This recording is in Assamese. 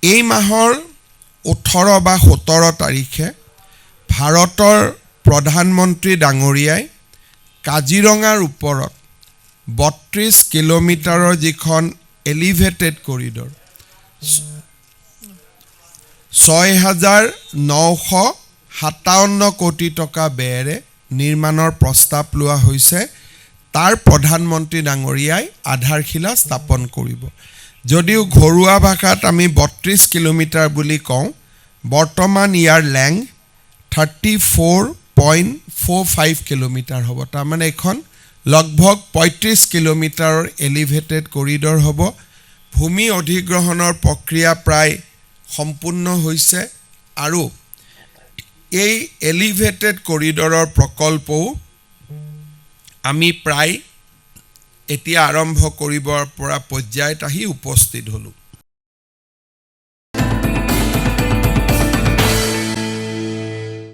এই মাহৰ 18 বা 17 তাৰিখে ভাৰতৰ প্ৰধানমন্ত্ৰী ডাঙৰীয়াই কাজিৰঙাৰ ওপৰত 32 কিলোমিটাৰৰ যিখন এলিভেটেড কৰিডৰ 6,957 কোটি টকা ব্যয়েৰে নিৰ্মাণৰ প্ৰস্তাৱ লোৱা হৈছে তাৰ প্ৰধানমন্ত্ৰী ডাঙৰীয়াই আধাৰশিলা স্থাপন কৰিব যদিও ঘৰুৱা ভাষাত আমি 32 কিলোমিটাৰ বুলি কওঁ বৰ্তমান ইয়াৰ লেংথ 34.45 কিলোমিটাৰ হ'ব তাৰ মানে এখন লগভগ 35 কিলোমিটাৰৰ এলিভেটেড কৰিডৰ হ'ব ভূমি অধিগ্ৰহণৰ প্ৰক্ৰিয়া প্ৰায় সম্পূৰ্ণ হৈছে আৰু এই এলিভেটেড কৰিডৰৰ প্ৰকল্পও আমি প্ৰায় এতিয়া আৰম্ভ কৰিবৰ পৰা পৰ্যায়ত আহি উপস্থিত হলো